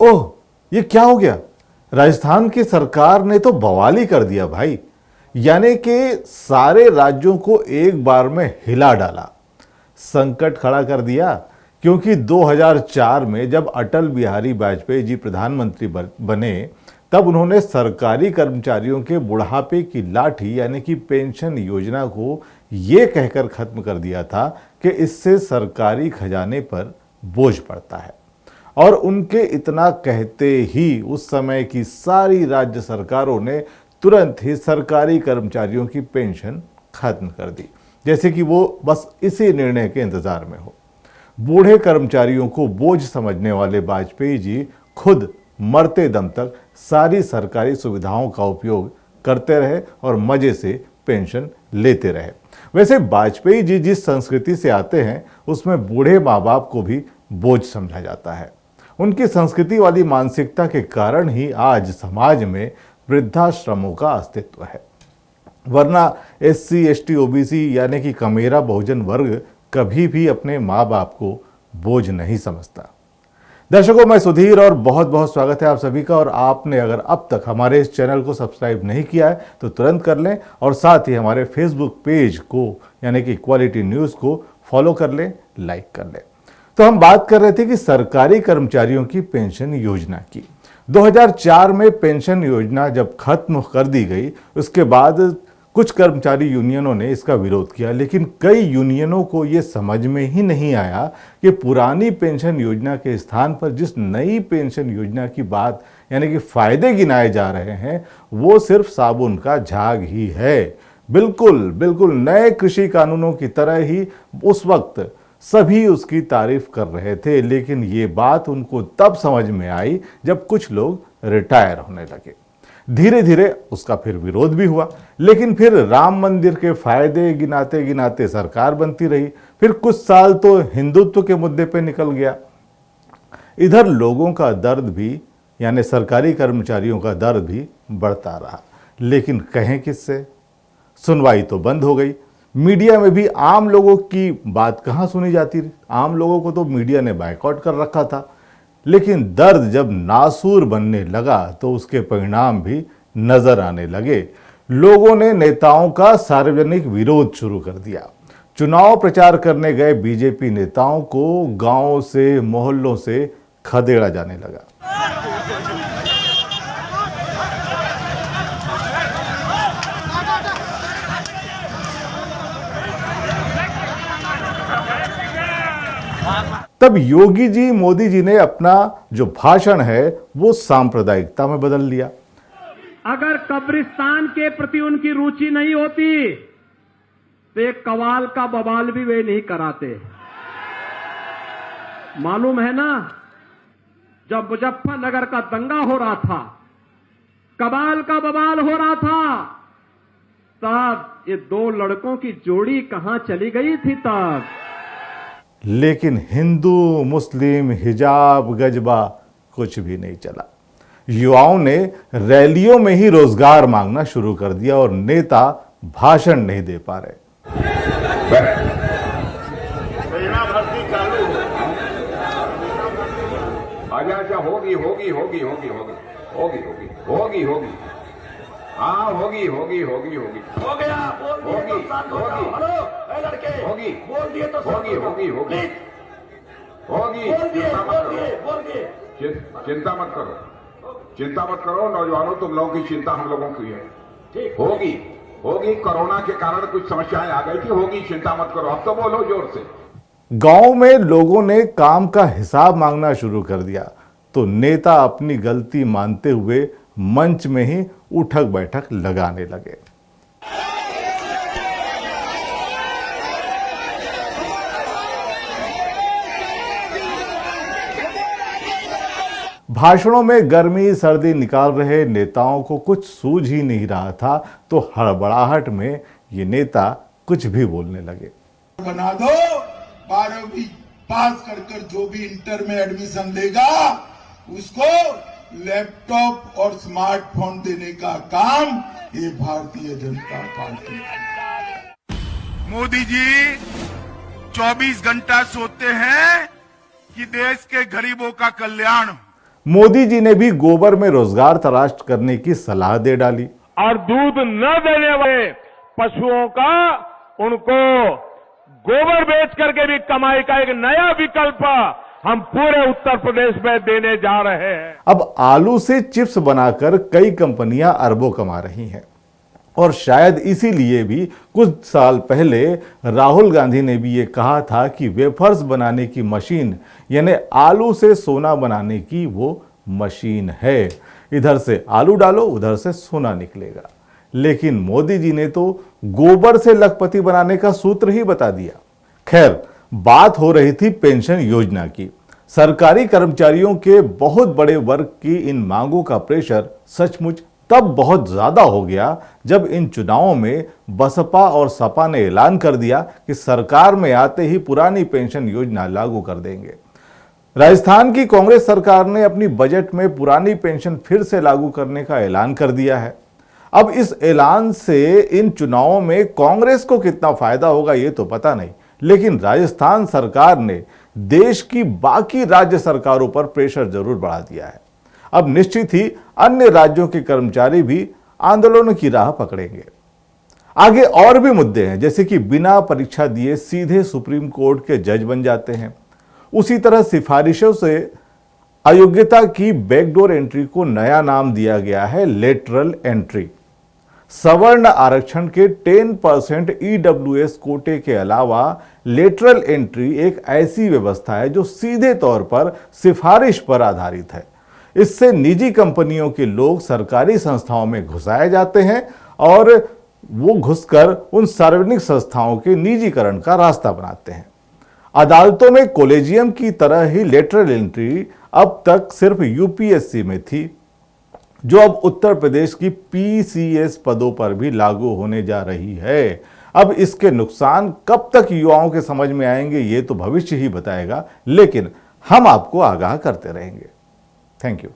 ओह, ये क्या हो गया? राजस्थान की सरकार ने तो बवाल ही कर दिया भाई। यानी कि सारे राज्यों को एक बार में हिला डाला, संकट खड़ा कर दिया। क्योंकि 2004 में जब अटल बिहारी वाजपेयी जी प्रधानमंत्री बने, तब उन्होंने सरकारी कर्मचारियों के बुढ़ापे की लाठी यानी कि पेंशन योजना को ये कहकर खत्म कर दिया था कि इससे सरकारी खजाने पर बोझ पड़ता है। और उनके इतना कहते ही उस समय की सारी राज्य सरकारों ने तुरंत ही सरकारी कर्मचारियों की पेंशन खत्म कर दी, जैसे कि वो बस इसी निर्णय के इंतजार में हो। बूढ़े कर्मचारियों को बोझ समझने वाले वाजपेयी जी खुद मरते दम तक सारी सरकारी सुविधाओं का उपयोग करते रहे और मजे से पेंशन लेते रहे। वैसे वाजपेयी जी जिस संस्कृति से आते हैं उसमें बूढ़े माँ बाप को भी बोझ समझा जाता है। उनकी संस्कृति वाली मानसिकता के कारण ही आज समाज में वृद्धाश्रमों का अस्तित्व है, वरना SC ST OBC यानी कि कमेरा बहुजन वर्ग कभी भी अपने माँ बाप को बोझ नहीं समझता। दर्शकों, मैं सुधीर और बहुत बहुत स्वागत है आप सभी का। और आपने अगर अब तक हमारे इस चैनल को सब्सक्राइब नहीं किया है तो तुरंत कर लें और साथ ही हमारे फेसबुक पेज को यानी कि क्वालिटी न्यूज़ को फॉलो कर लें, लाइक कर लें। तो हम बात कर रहे थे कि सरकारी कर्मचारियों की पेंशन योजना की। 2004 में पेंशन योजना जब खत्म कर दी गई, उसके बाद कुछ कर्मचारी यूनियनों ने इसका विरोध किया, लेकिन कई यूनियनों को यह समझ में ही नहीं आया कि पुरानी पेंशन योजना के स्थान पर जिस नई पेंशन योजना की बात यानी कि फायदे गिनाए जा रहे हैं वो सिर्फ साबुन का झाग ही है। बिल्कुल बिल्कुल नए कृषि कानूनों की तरह ही उस वक्त सभी उसकी तारीफ कर रहे थे, लेकिन ये बात उनको तब समझ में आई जब कुछ लोग रिटायर होने लगे। धीरे धीरे उसका फिर विरोध भी हुआ, लेकिन फिर राम मंदिर के फायदे गिनाते गिनाते सरकार बनती रही। फिर कुछ साल तो हिंदुत्व के मुद्दे पे निकल गया। इधर लोगों का दर्द भी यानी सरकारी कर्मचारियों का दर्द भी बढ़ता रहा, लेकिन कहें किससे? सुनवाई तो बंद हो गई। मीडिया में भी आम लोगों की बात कहाँ सुनी जाती रही। आम लोगों को तो मीडिया ने बायकॉट कर रखा था। लेकिन दर्द जब नासूर बनने लगा तो उसके परिणाम भी नजर आने लगे। लोगों ने नेताओं का सार्वजनिक विरोध शुरू कर दिया। चुनाव प्रचार करने गए बीजेपी नेताओं को गांवों से, मोहल्लों से खदेड़ा जाने लगा। तब योगी जी, मोदी जी ने अपना जो भाषण है वो सांप्रदायिकता में बदल लिया। अगर कब्रिस्तान के प्रति उनकी रुचि नहीं होती तो एक कवाल का बवाल भी वे नहीं कराते। मालूम है ना, जब मुजफ्फरनगर का दंगा हो रहा था, कवाल का बवाल हो रहा था, तब ये दो लड़कों की जोड़ी कहां चली गई थी तब। लेकिन हिंदू मुस्लिम हिजाब गजबा कुछ भी नहीं चला। युवाओं ने रैलियों में ही रोजगार मांगना शुरू कर दिया और नेता भाषण नहीं दे पा रहे। होगी होगी होगी होगी होगी होगी होगी होगी होगी हाँ होगी होगी होगी होगी हो गया, बोल दिए तो शांत हो जाओ। हेलो ए लड़के, होगी बोल दिए तो शांत होगी हो जाओ। होगी होगी प्लीज, होगी बोल दिए चिंता मत बोल करो। दिए बोल दिए चिंता मत करो, चिंता मत करो नौजवानों, तुम लोगों की चिंता हम लोगों की है। ठीक होगी होगी कोरोना के कारण कुछ समस्याएं आ गई थी, होगी चिंता मत करो। अब तो बोलो जोर से। गांव में लोगों ने काम का हिसाब मांगना शुरू कर दिया तो नेता अपनी गलती मानते हुए मंच में ही उठक बैठक लगाने लगे। भाषणों में गर्मी सर्दी निकाल रहे नेताओं को कुछ सूझ ही नहीं रहा था तो हड़बड़ाहट में ये नेता कुछ भी बोलने लगे। बना दो, 12वीं पास कर जो भी इंटर में एडमिशन लेगा उसको लैपटॉप और स्मार्टफोन देने का काम ये भारतीय जनता पार्टी। मोदी जी 24 घंटा सोते हैं कि देश के गरीबों का कल्याण हो। मोदी जी ने भी गोबर में रोजगार तलाश करने की सलाह दे डाली। और दूध न देने वाले पशुओं का उनको गोबर बेच करके भी कमाई का एक नया विकल्प हम पूरे उत्तर प्रदेश में देने जा रहे हैं। अब आलू से चिप्स बनाकर कई कंपनियां अरबों कमा रही हैं और शायद इसीलिए भी कुछ साल पहले राहुल गांधी ने भी ये कहा था कि वेफर्स बनाने की मशीन यानी आलू से सोना बनाने की वो मशीन है। इधर से आलू डालो उधर से सोना निकलेगा। लेकिन मोदी जी ने तो गोबर से लखपति बनाने का सूत्र ही बता दिया। खैर, बात हो रही थी पेंशन योजना की। सरकारी कर्मचारियों के बहुत बड़े वर्ग की इन मांगों का प्रेशर सचमुच तब बहुत ज्यादा हो गया जब इन चुनावों में बसपा और सपा ने ऐलान कर दिया कि सरकार में आते ही पुरानी पेंशन योजना लागू कर देंगे। राजस्थान की कांग्रेस सरकार ने अपनी बजट में पुरानी पेंशन फिर से लागू करने का ऐलान कर दिया है। अब इस ऐलान से इन चुनावों में कांग्रेस को कितना फायदा होगा ये तो पता नहीं, लेकिन राजस्थान सरकार ने देश की बाकी राज्य सरकारों पर प्रेशर जरूर बढ़ा दिया है। अब निश्चित ही अन्य राज्यों के कर्मचारी भी आंदोलनों की राह पकड़ेंगे। आगे और भी मुद्दे हैं, जैसे कि बिना परीक्षा दिए सीधे सुप्रीम कोर्ट के जज बन जाते हैं। उसी तरह सिफारिशों से अयोग्यता की बैकडोर एंट्री को नया नाम दिया गया है लेटरल एंट्री। सवर्ण आरक्षण के 10% ईडब्ल्यूएस कोटे के अलावा लेटरल एंट्री एक ऐसी व्यवस्था है जो सीधे तौर पर सिफारिश पर आधारित है। इससे निजी कंपनियों के लोग सरकारी संस्थाओं में घुसाए जाते हैं और वो घुसकर उन सार्वजनिक संस्थाओं के निजीकरण का रास्ता बनाते हैं। अदालतों में कॉलेजियम की तरह ही लेटरल एंट्री अब तक सिर्फ यूपीएससी में थी, जो अब उत्तर प्रदेश की पीसीएस पदों पर भी लागू होने जा रही है। अब इसके नुकसान कब तक युवाओं के समझ में आएंगे ये तो भविष्य ही बताएगा, लेकिन हम आपको आगाह करते रहेंगे। Thank you.